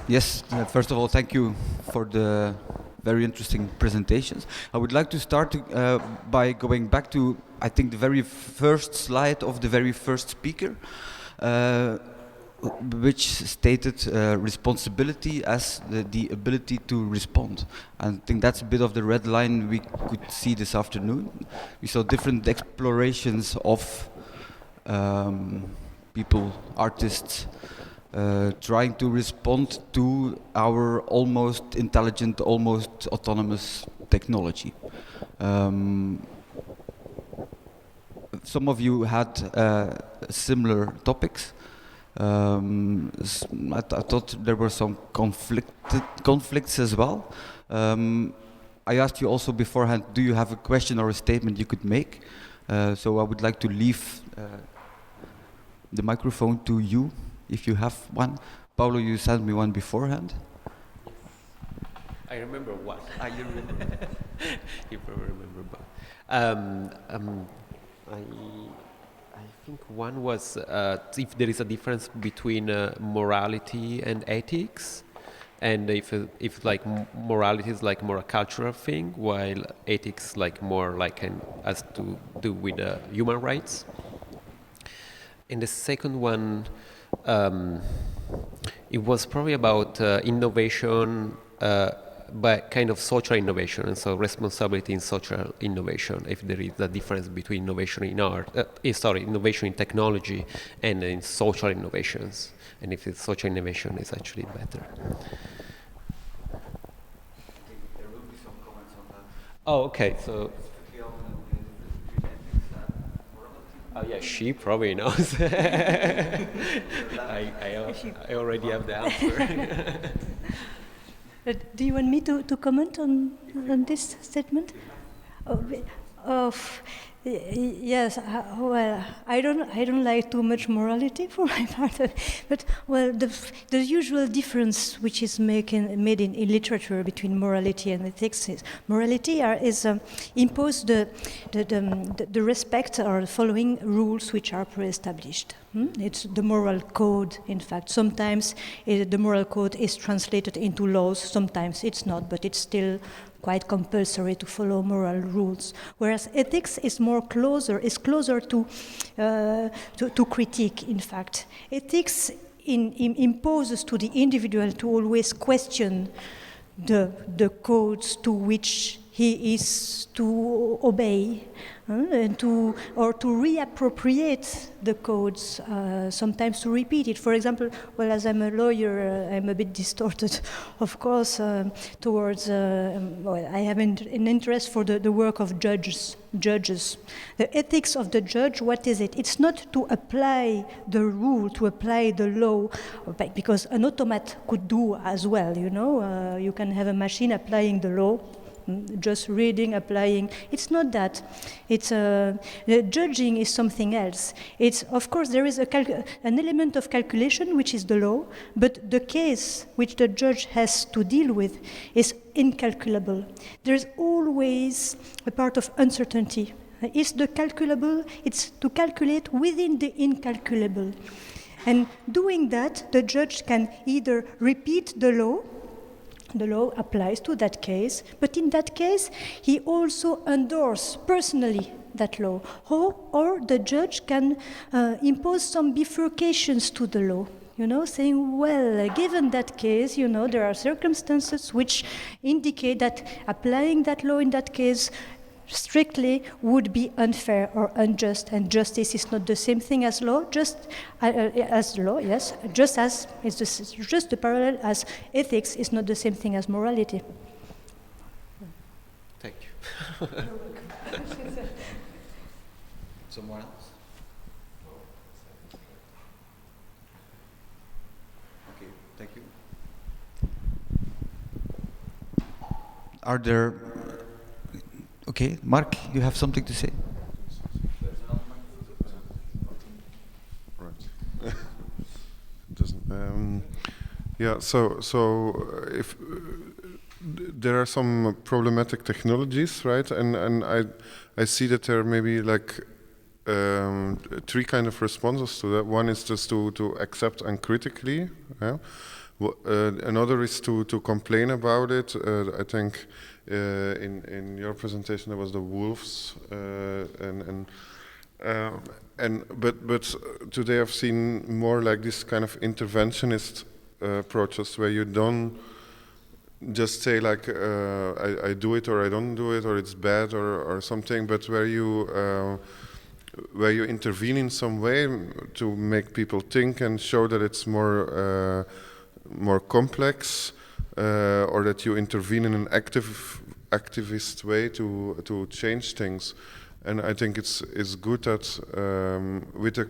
Yes, first of all, thank you for the very interesting presentations. I would like to start by going back to, I think, the very first slide of the very first speaker, which stated responsibility as the ability to respond. And I think that's a bit of the red line we could see this afternoon. We saw different explorations of people, artists, trying to respond to our almost intelligent, almost autonomous technology. Some of you had similar topics. I thought there were some conflicts as well. I asked you also beforehand, do you have a question or a statement you could make? So I would like to leave the microphone to you, if you have one. Paolo, you sent me one beforehand. I remember one. You remember? You probably remember one. I think one was if there is a difference between morality and ethics, and if like morality is like more a cultural thing, while ethics like more like has to do with human rights. And the second one, it was probably about innovation, but kind of social innovation, and so responsibility in social innovation. If there is a difference between innovation in art, innovation in technology, and in social innovations, and if it's social innovation is actually better. I think there will be some comments on that. Oh, okay. So. Oh yeah, she probably knows. I already have the answer. Do you want me to comment on this statement? Yes. Well, I don't like too much morality for my part, but well, the usual difference which is made in literature between morality and ethics is morality is impose the respect or following rules which are pre-established. It's the moral code. In fact, sometimes the moral code is translated into laws. Sometimes it's not, but it's still quite compulsory to follow moral rules. Whereas ethics is closer to critique. In fact, ethics imposes to the individual to always question the codes to which he is to obey, and to reappropriate the codes, sometimes to repeat it. For example, well, as I'm a lawyer, I'm a bit distorted, of course, towards, well, I have an interest for the work of judges. The ethics of the judge, what is it? It's not to apply the rule, to apply the law, because an automate could do as well, you know. You can have a machine applying the law, just reading, applying. It's not that. It's judging is something else. It's, of course, there is an element of calculation, which is the law, but the case which the judge has to deal with is incalculable. There's always a part of uncertainty. It's the calculable, it's to calculate within the incalculable. And doing that, the judge can either repeat the law applies to that case, but in that case, he also endorses personally that law. Or the judge can impose some bifurcations to the law, you know, saying, well, given that case, you know, there are circumstances which indicate that applying that law in that case strictly would be unfair or unjust, and justice is not the same thing as law, as law, yes, just as it's just the parallel as ethics is not the same thing as morality. Thank you. Someone else? Okay, thank you. Are there? Okay, Mark, you have something to say? Right. Yeah, so if there are some problematic technologies, right? And I see that there may be like three kind of responses to that. One is just to accept uncritically. Yeah? Another is to complain about it. I think in your presentation there was the wolves but today I've seen more like this kind of interventionist approaches where you don't just say like I do it or I don't do it or it's bad or something, but where you intervene in some way to make people think and show that it's more complex, or that you intervene in an activist way to change things. And I think it's good that with the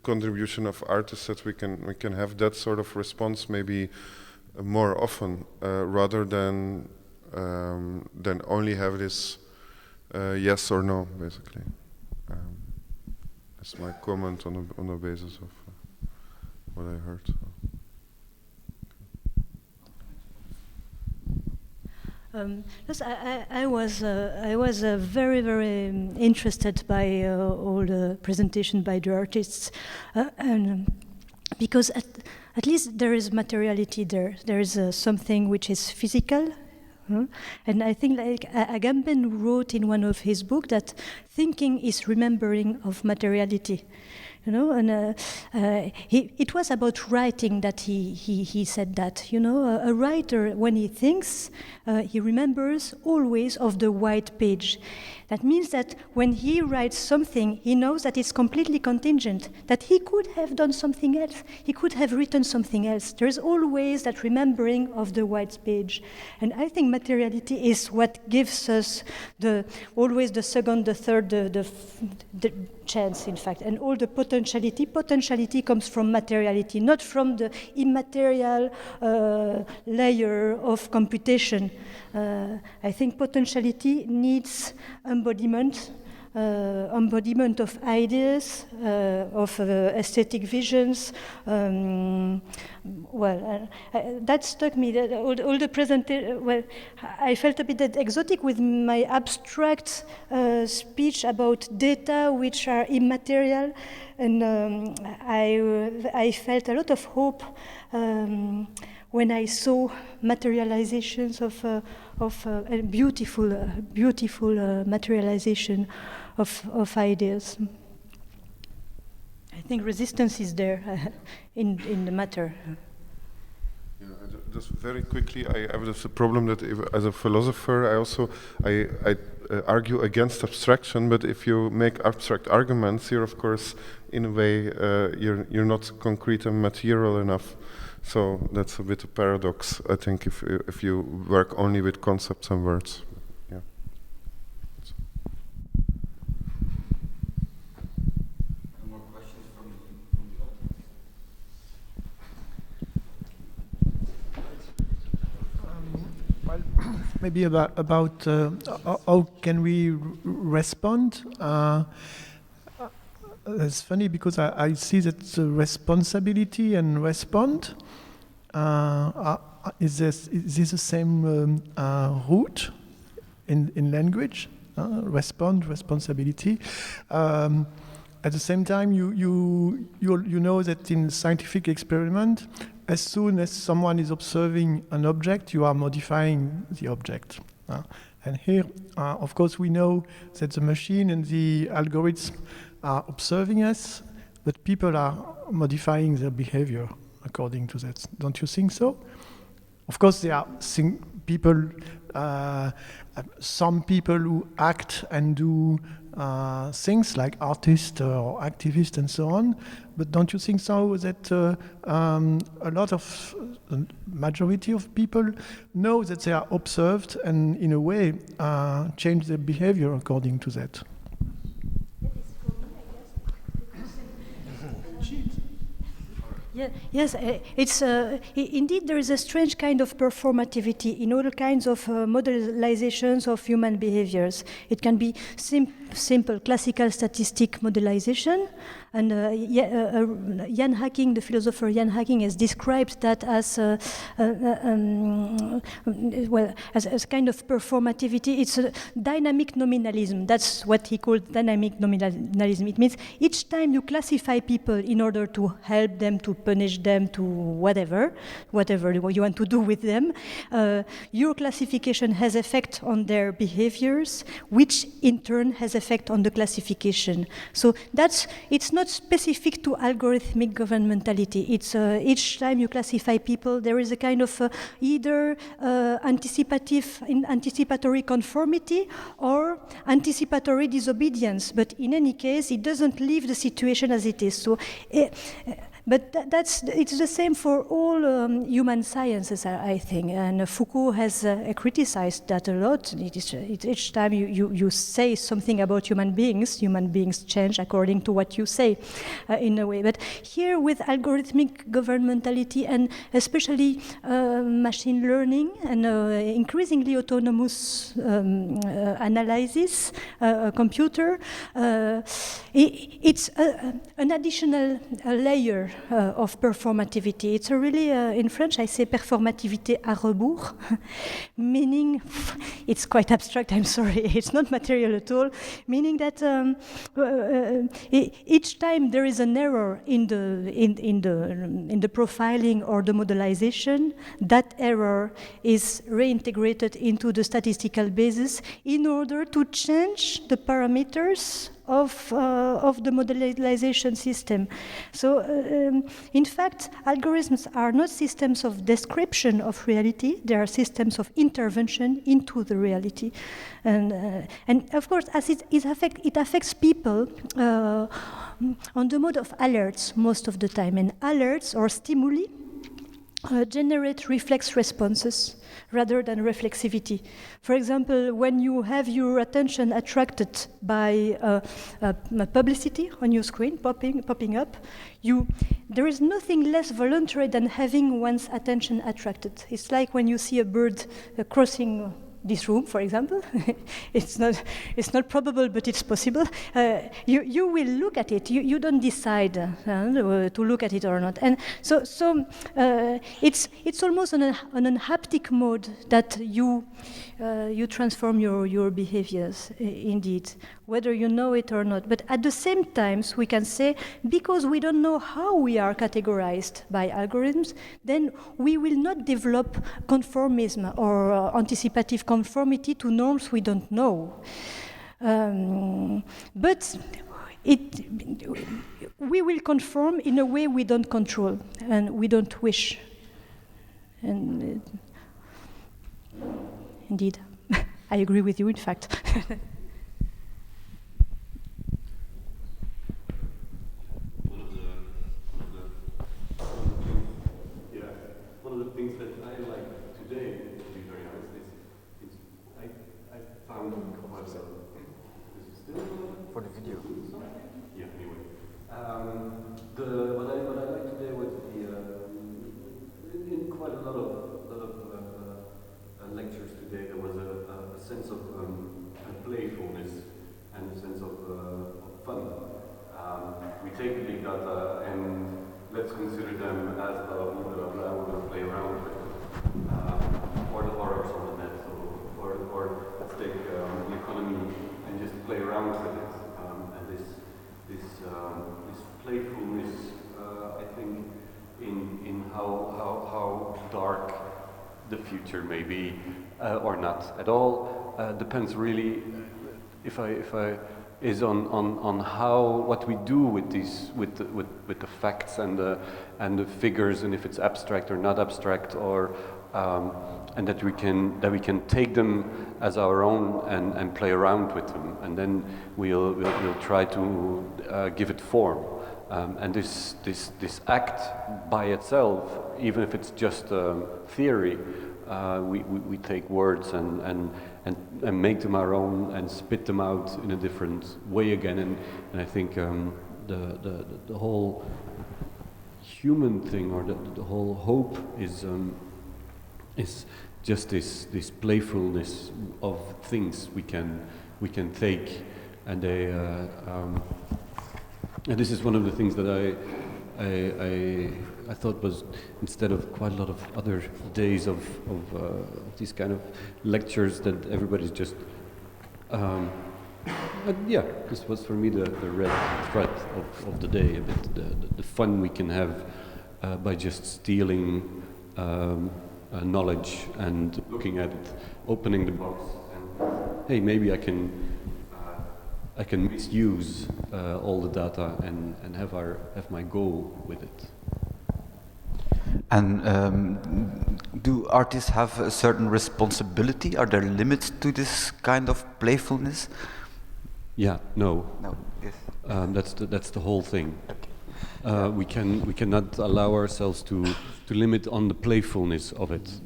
contribution of artists that we can have that sort of response maybe more often, rather than only have this yes or no, basically. That's my comment on the basis of what I heard. Yes, I was very, very interested by all the presentation by the artists, and because at least there is materiality there. There is something which is physical, and I think like Agamben wrote in one of his books that thinking is remembering of materiality. You know, and it was about writing that he said that. You know, a writer, when he thinks, he remembers always of the white page. That means that when he writes something, he knows that it's completely contingent, that he could have done something else, he could have written something else. There's always that remembering of the white page. And I think materiality is what gives us always the second, the third, the chance, in fact. And all the potentiality comes from materiality, not from the immaterial layer of computation. I think potentiality needs embodiment of ideas, of aesthetic visions. That struck me. That all the presentation. Well, I felt a bit exotic with my abstract speech about data which are immaterial, and I felt a lot of hope when I saw materializations of a beautiful materialization of ideas. I think resistance is there in the matter. Yeah, just very quickly, I have this problem that as a philosopher, I argue against abstraction. But if you make abstract arguments, you're of course in a way you're not concrete and material enough. So that's a bit of a paradox, I think, if you work only with concepts and words. Yeah. More questions from the audience? Well, maybe about how can we respond? It's funny because I see that responsibility and respond is this the same root in language? Respond, responsibility. At the same time, you know that in scientific experiment, as soon as someone is observing an object, you are modifying the object. And here, of course, we know that the machine and the algorithms are observing us, but people are modifying their behavior according to that. Don't you think so? Of course, there are people, some people who act and do things like artists or activists and so on, but don't you think so that a lot of, the majority of people know that they are observed and in a way change their behavior according to that? Yeah, yes, it's indeed there is a strange kind of performativity in all kinds of modelizations of human behaviors. It can be simple classical statistic modelization. And Jan Hacking, the philosopher Jan Hacking, has described that as as kind of performativity. It's a dynamic nominalism. That's what he called dynamic nominalism. It means each time you classify people in order to help them, to punish them, to whatever you want to do with them, your classification has effect on their behaviors, which in turn has effect on the classification. So it's not specific to algorithmic governmentality. It's each time you classify people, there is a kind of either anticipatory conformity or anticipatory disobedience. But in any case, it doesn't leave the situation as it is. So. But it's the same for all human sciences, I think. And Foucault has criticized that a lot. Each time you say something about human beings change according to what you say, in a way. But here with algorithmic governmentality and especially machine learning and increasingly autonomous analysis, computer, it's an additional layer of performativity. It's a really, in French I say performativité à rebours, meaning, it's quite abstract, I'm sorry, it's not material at all, meaning that each time there is an error in the profiling or the modelization, that error is reintegrated into the statistical basis in order to change the parameters of the modelization system. So, in fact, algorithms are not systems of description of reality, they are systems of intervention into the reality. And of course, as it affects people on the mode of alerts most of the time. And alerts or stimuli generate reflex responses rather than reflexivity. For example, when you have your attention attracted by publicity on your screen popping up, there is nothing less voluntary than having one's attention attracted. It's like when you see a bird crossing this room, for example. It's not probable, but it's possible. You will look at it. You don't decide to look at it or not. And so it's almost on an haptic mode that you transform your behaviors, indeed, whether you know it or not. But at the same time, we can say, because we don't know how we are categorized by algorithms, then we will not develop conformism or anticipative conformity to norms we don't know. But we will conform in a way we don't control and we don't wish. And indeed, I agree with you, in fact. One of the things that I like today, to be very honest, is I found myself. Is it still for the video? Yeah. Anyway, what I like today was in quite a lot of lectures today, there was a sense of playfulness and a sense of fun. We take the big data and let's consider them as we're going to play around with, or the horrors on the net, or let's take the economy and just play around with it. And this playfulness, I think, in how dark the future may be, or not at all, depends really, is on how what we do with these with the facts and the figures, and if it's abstract or not abstract, or and that we can take them as our own and play around with them, and then we'll try to give it form. And this act by itself, even if it's just theory, we take words and make them our own and spit them out in a different way again. And I think the whole human thing, or the whole hope is just this playfulness of things we can take and they and this is one of the things that I thought was, instead of quite a lot of other days of these kind of lectures, that everybody's just yeah, this was for me the red thread of the day, a bit the fun we can have by just stealing knowledge and looking at it, opening the box, and hey, maybe I can misuse all the data and have my go with it. And do artists have a certain responsibility? Are there limits to this kind of playfulness? Yeah, no. No. Yes. That's the whole thing. We cannot allow ourselves to limit on the playfulness of it.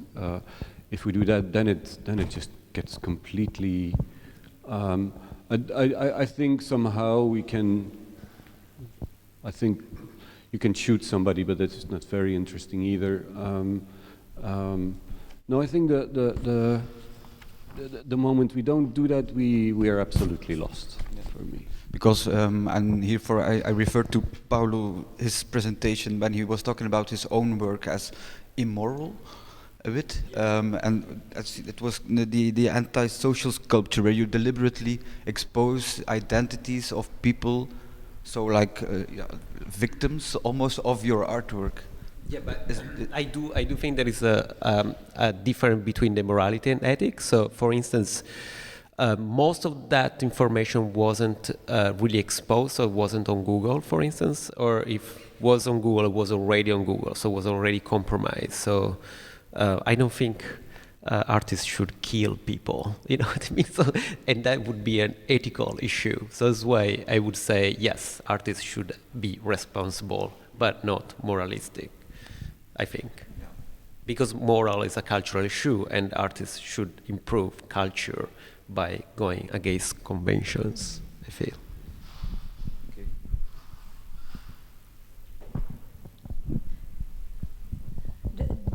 If we do that, then it just gets completely. I think somehow we can. I think you can shoot somebody, but that's not very interesting either. No, I think the moment we don't do that, we are absolutely lost, for me. Because and herefore I refer to Paolo, his presentation when he was talking about his own work as immoral a bit, and it was the anti-social sculpture where you deliberately expose identities of people, so like victims almost of your artwork. Yeah, but I do think there is a difference between the morality and ethics. So, for instance, most of that information wasn't really exposed, so it wasn't on Google, for instance, or if it was on Google, it was already on Google, so it was already compromised. So I don't think artists should kill people, you know what I mean? So, and that would be an ethical issue. So that's why I would say, yes, artists should be responsible, but not moralistic, I think. Yeah. Because moral is a cultural issue, and artists should improve culture by going against conventions, I feel. Okay.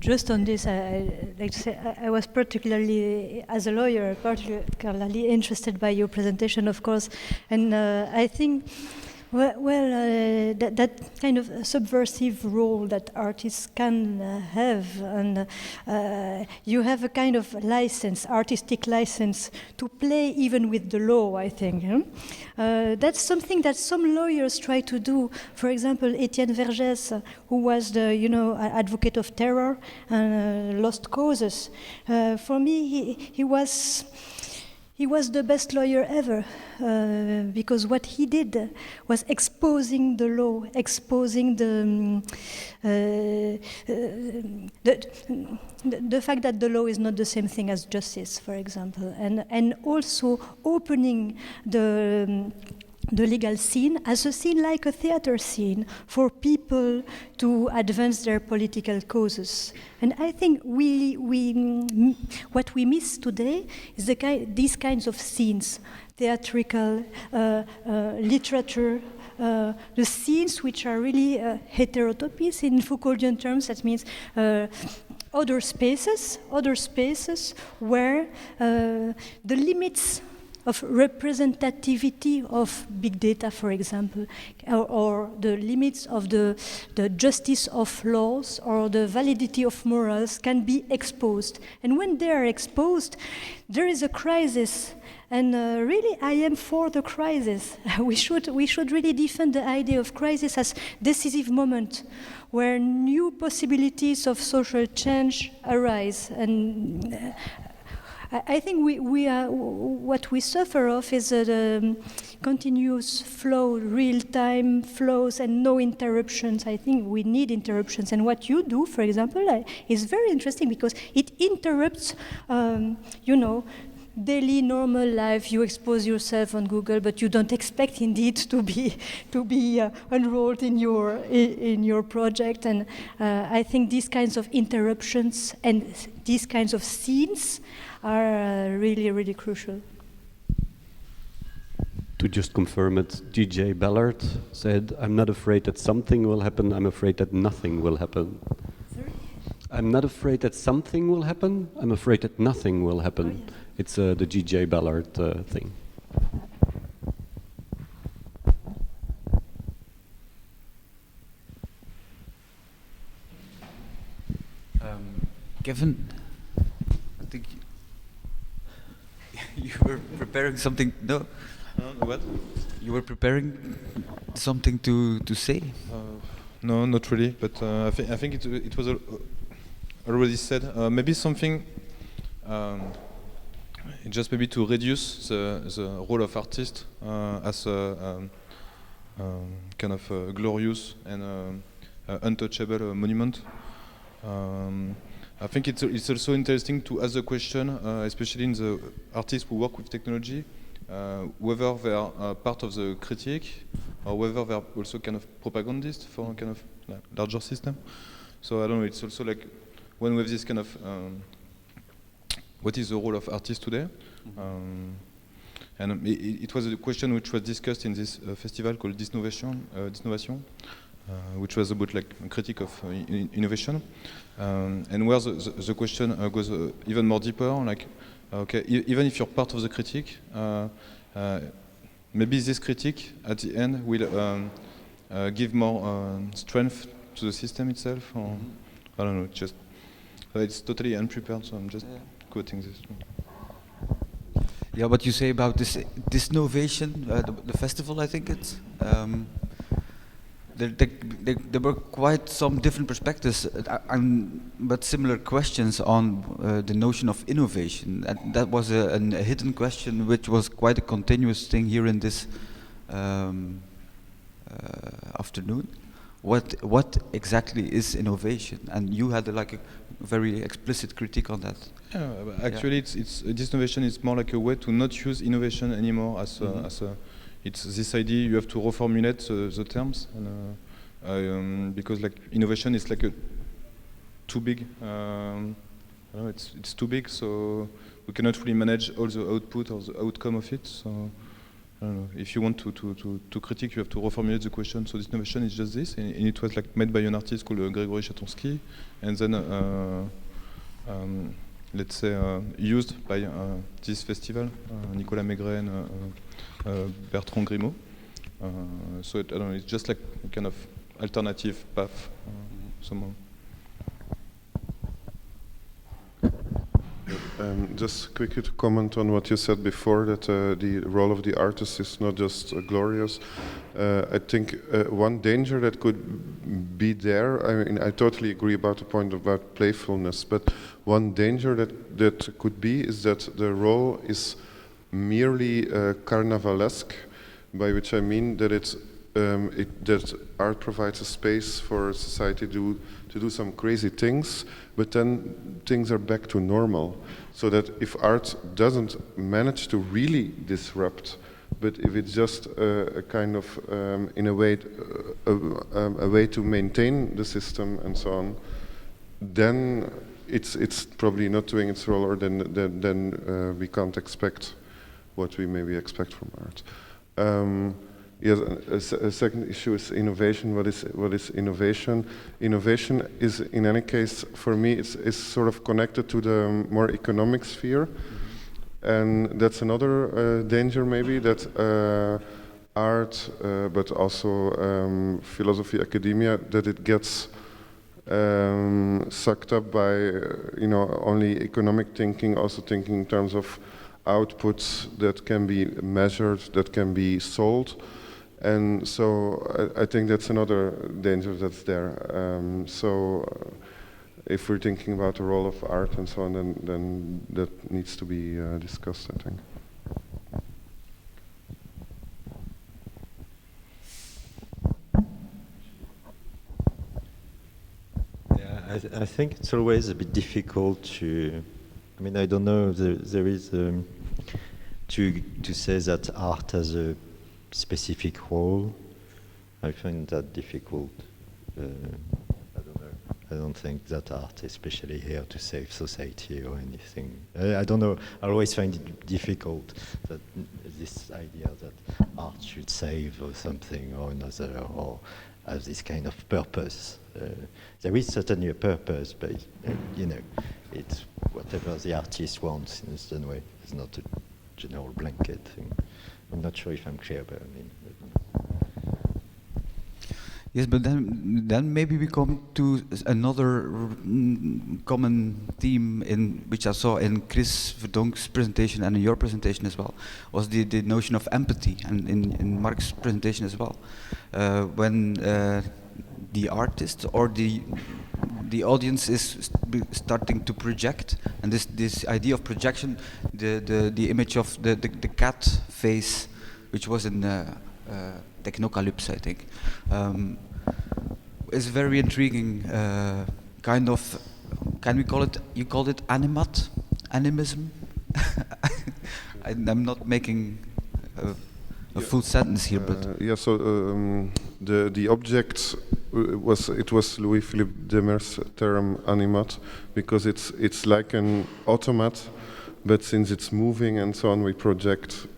Just on this, I'd like to say I was particularly, as a lawyer, particularly interested by your presentation, of course, and I think that kind of subversive role that artists can have, and you have a kind of license, artistic license, to play even with the law, I think. That's something that some lawyers try to do. For example, Etienne Vergès, who was the advocate of terror and lost causes. For me, he was the best lawyer ever, because what he did was exposing the law, exposing the fact that the law is not the same thing as justice, for example, and also opening the legal scene as a scene like a theater scene for people to advance their political causes. And I think what we miss today is these kinds of scenes, theatrical, literature, the scenes which are really heterotopies in Foucauldian terms. That means other spaces where the limits of representativity of big data, for example, or the limits of the justice of laws or the validity of morals can be exposed. And when they are exposed, there is a crisis. And really, I am for the crisis. We should really defend the idea of crisis as decisive moment where new possibilities of social change arise. And I think we are, what we suffer of is the continuous flow, real-time flows and no interruptions. I think we need interruptions. And what you do, for example, is very interesting because it interrupts, daily normal life. You expose yourself on Google, but you don't expect indeed to be enrolled in your project. And I think these kinds of interruptions and these kinds of scenes are really, really crucial. To just confirm it, DJ Ballard said, "I'm not afraid that something will happen, I'm afraid that nothing will happen." Sorry? I'm not afraid that something will happen, I'm afraid that nothing will happen. Oh, yes. It's the DJ Ballard thing. Kevin, I think you were preparing something. No, What? you were preparing something to say. No, not really. But I think it was already said. Maybe something. Just maybe to reduce the role of artist as a kind of glorious and untouchable monument. I think it's also interesting to ask the question, especially in the artists who work with technology, whether they are part of the critique or whether they are also kind of propagandists for a kind of larger system. So I don't know, it's also like when we have this kind of what is the role of artists today? And it was a question which was discussed in this festival called Disnovation, which was about like a critique of innovation, and where the question goes even more deeper, like okay, even if you're part of the critique, maybe this critique at the end will give more strength to the system itself, or I don't know, just it's totally unprepared, so I'm just quoting this. Yeah, what you say about this innovation, the festival, I think it's. There were quite some different perspectives, but similar questions on the notion of innovation. And that was a hidden question, which was quite a continuous thing here in this afternoon. What exactly is innovation? And you had like a very explicit critique on that. Yeah, actually, it's this innovation is more like a way to not use innovation anymore as it's this idea you have to reformulate the terms, and, because like innovation is like too big. It's too big, so we cannot really manage all the output or the outcome of it. So I don't know. If you want to critique, you have to reformulate the question. So this innovation is just this, and it was like made by an artist called Gregory Chatonsky, and then let's say used by this festival, Nicolas Maigret and Bertrand Grimaud. So I don't know, it's just like a kind of alternative path somehow. Just quickly to comment on what you said before, that the role of the artist is not just glorious. I think one danger that could be there, I mean, I totally agree about the point about playfulness, but one danger that could be is that the role is merely carnivalesque, by which I mean that that art provides a space for society to do some crazy things, but then things are back to normal. So that if art doesn't manage to really disrupt, but if it's just a kind of, in a way, a way to maintain the system and so on, then it's probably not doing its role, or then we can't expect what we maybe expect from art. Yes, a second issue is innovation. What is innovation? Innovation is, in any case, for me, is sort of connected to the more economic sphere, and that's another danger, maybe, that art, but also philosophy, academia, that it gets sucked up by only economic thinking, also thinking in terms of outputs that can be measured, that can be sold. And so I think that's another danger that's there. If we're thinking about the role of art and so on, then that needs to be discussed, I think. Yeah, I think it's always a bit difficult to, I mean, I don't know, there is, to say that art has a specific role, I find that difficult. I don't know. I don't think that art, especially here, to save society or anything. I don't know. I always find it difficult that this idea that art should save or something or another, or have this kind of purpose. There is certainly a purpose, but it's whatever the artist wants in a certain way. It's not a general blanket thing. I'm not sure if I'm clear, but I mean. Yes, but then maybe we come to another common theme in which I saw in Kris Verdonck's presentation and in your presentation as well, was the notion of empathy, and in Mark's presentation as well. When the artist or the audience is starting to project, and this idea of projection, the image of the cat face, which was in Technocalypse, I think, is very intriguing. Kind of, can we call it? You called it animism. I'm not making a full sentence here, but yeah. So the object was Louis-Philippe Demer's term animat, because it's like an automat, but since it's moving and so on, we project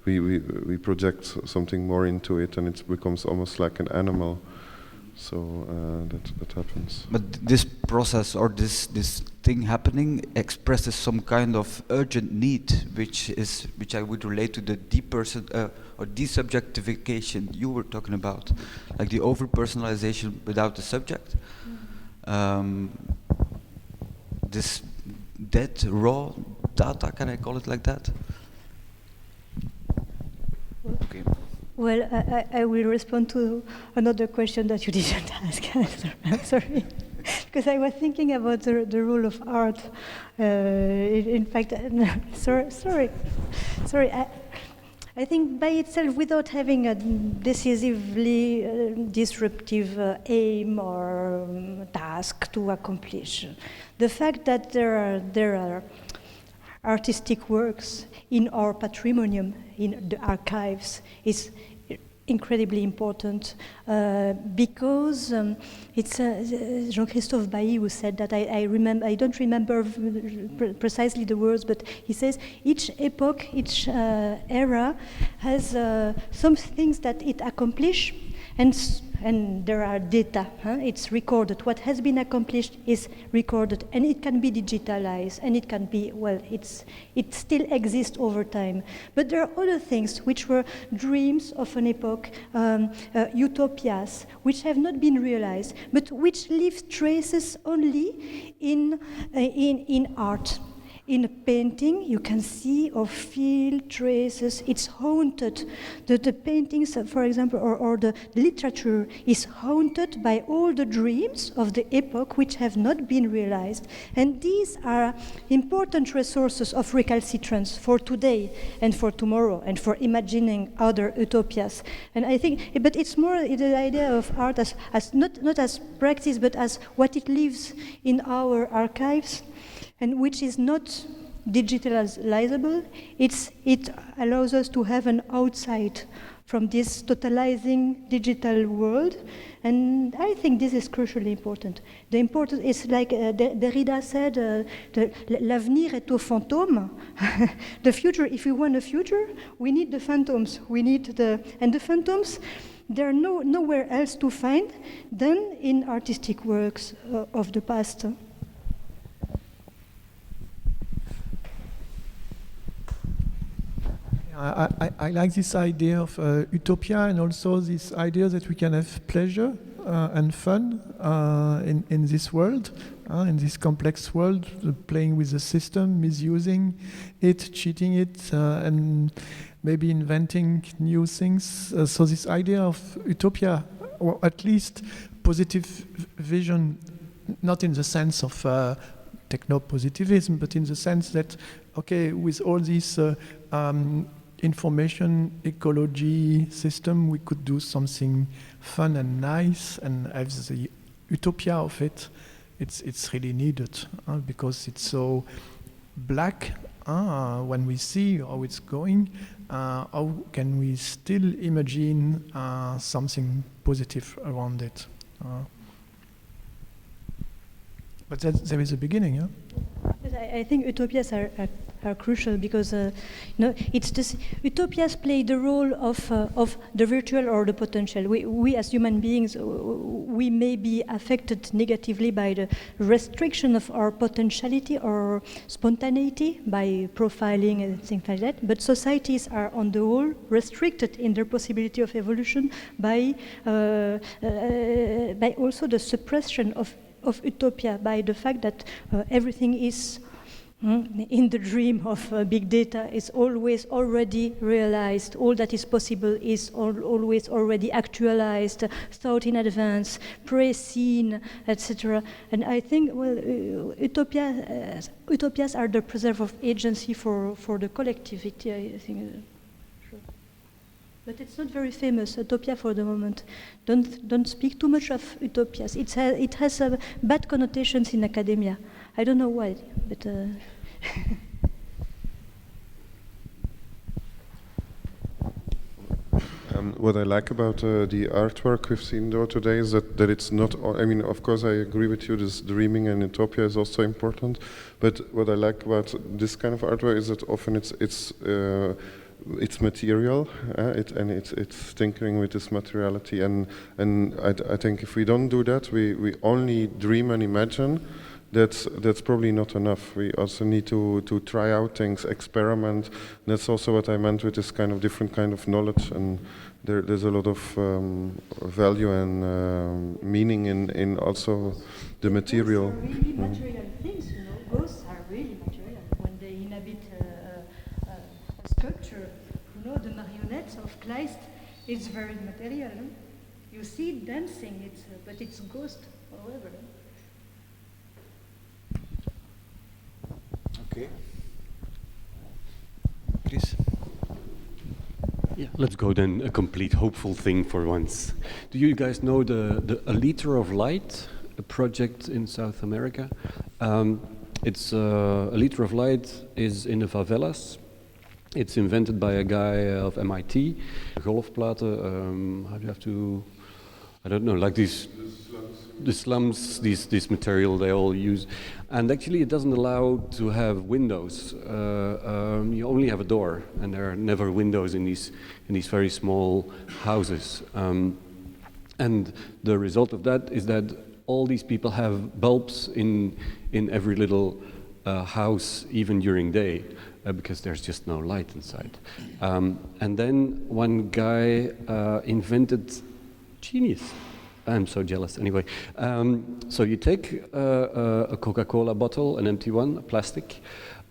we project something more into it, and it becomes almost like an animal. So that happens. But this process or this thing happening expresses some kind of urgent need, which I would relate to the or desubjectification you were talking about, like the over-personalization without the subject. This dead, raw data, can I call it like that? Okay. Well, I will respond to another question that you didn't ask. I'm sorry. Because I was thinking about the role of art. In fact, sorry. I think by itself, without having a decisively disruptive aim or task to accomplish, the fact that there are artistic works in our patrimonium, in the archives, is incredibly important because it's Jean-Christophe Bailly who said that. I don't remember precisely the words, but he says each epoch, each era has some things that it accomplished, and there are data. It's recorded. What has been accomplished is recorded, and it can be digitalized, and it can be, well, it still exists over time. But there are other things which were dreams of an epoch, utopias, which have not been realized, but which leave traces only in art. In a painting, you can see or feel traces. It's haunted. The paintings, for example, or the literature is haunted by all the dreams of the epoch which have not been realized. And these are important resources of recalcitrance for today and for tomorrow and for imagining other utopias. And I think, but it's more the idea of art as not as practice, but as what it lives in our archives, and which is not digitalizable. It allows us to have an outside from this totalizing digital world, and I think this is crucially important. The important is like Derrida said, l'avenir est aux fantômes. The future, if we want a future, we need the phantoms. And the phantoms, they're nowhere else to find than in artistic works of the past. I like this idea of utopia, and also this idea that we can have pleasure and fun in this world, in this complex world, playing with the system, misusing it, cheating it, and maybe inventing new things. So this idea of utopia, or at least positive vision, not in the sense of techno-positivism, but in the sense that, okay, with all these information ecology system, we could do something fun and nice, and have the utopia of it. It's really needed because it's so black. When we see how it's going, how can we still imagine something positive around it? But there is a beginning, yeah? I think utopias are crucial because it's this, utopias play the role of the virtual or the potential. We as human beings, we may be affected negatively by the restriction of our potentiality or spontaneity by profiling and things like that. But societies are on the whole restricted in their possibility of evolution by also the suppression of utopia, by the fact that everything is in the dream of big data, is always already realized. All that is possible is always already actualized, thought in advance, pre-seen, etc. And I think, well, utopias are the preserve of agency for the collectivity, I think. Sure. But it's not very famous, Utopia, for the moment. Don't speak too much of utopias. It has bad connotations in academia. I don't know why, but... What I like about the artwork we've seen though today is that it's not, I mean, of course I agree with you, this dreaming and utopia is also important, but what I like about this kind of artwork is that often it's material, it's tinkering with this materiality, and I think if we don't do that, we only dream and imagine. That's probably not enough. We also need to try out things, experiment. That's also what I meant with this kind of different kind of knowledge, and there's a lot of value and meaning in also the material. Ghosts are really material things, you know. Ghosts are really material. When they inhabit a structure, you know, the marionettes of Kleist, it's very material. No? You see it dancing, but it's ghost, however. Okay. Kris? Yeah, let's go then a complete hopeful thing for once. Do you guys know the A Liter of Light, a project in South America? It's A Liter of Light is in the favelas. It's invented by a guy of MIT. Golfplaten, how do you have to, I don't know, like these, the slums, this material they all use. And actually it doesn't allow to have windows. You only have a door, and there are never windows in these very small houses. And the result of that is that all these people have bulbs in every little house, even during day, because there's just no light inside. And then one guy invented genius. I'm so jealous. Anyway, so you take a Coca-Cola bottle, an empty one, a plastic.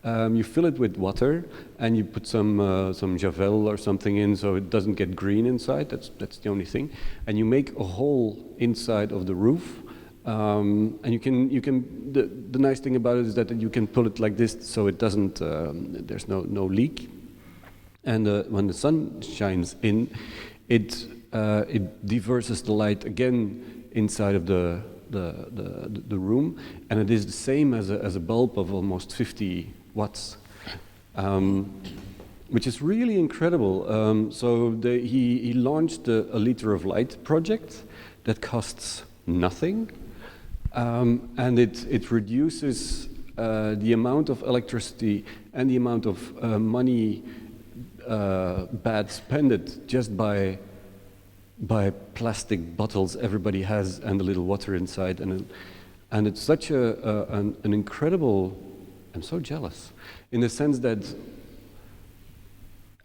You fill it with water, and you put some Javel or something in, so it doesn't get green inside. That's the only thing. And you make a hole inside of the roof, and you can. The nice thing about it is that you can pull it like this, so it doesn't. There's no leak. And when the sun shines in, it diverses the light again inside of the room, and it is the same as a bulb of almost 50 watts, which is really incredible. So he launched A Liter of Light project that costs nothing, and it reduces the amount of electricity and the amount of money bad spent just by plastic bottles everybody has and a little water inside, and it's such an incredible. I'm so jealous in the sense that,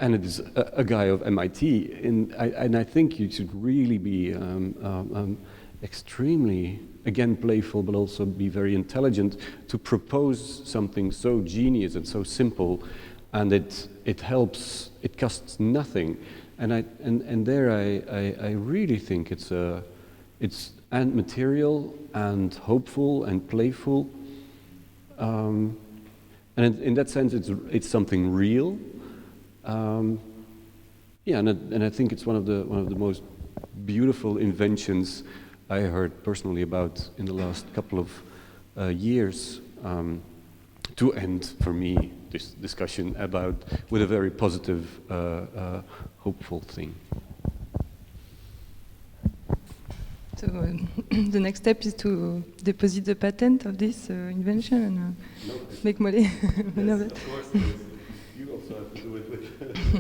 and it is a guy of MIT, and I think you should really be extremely, again, playful, but also be very intelligent to propose something so genius and so simple, and it helps. It costs nothing. And there I really think it's and material and hopeful and playful, and in that sense it's something real. Yeah, and I think it's one of the most beautiful inventions I heard personally about in the last couple of years. To end for me this discussion with a very positive, hopeful thing. So the next step is to deposit the patent of this invention and make money. Yes, of course. You also have to do it with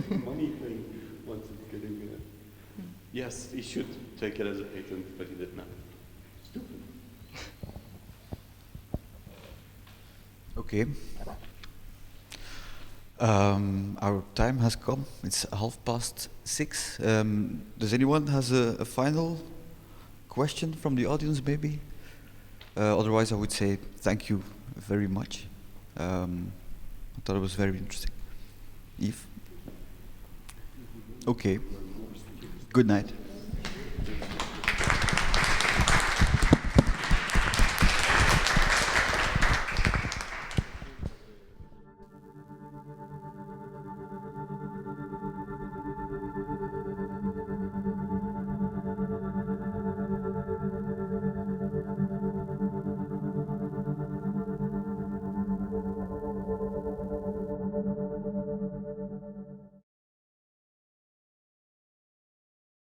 the money thing once it's getting. Yes, he should take it as a patent, but he did not. Stupid. Okay. Our time has come. It's 6:30. Does anyone has a final question from the audience, maybe? Otherwise, I would say thank you very much. I thought it was very interesting. Yves? Okay. Good night.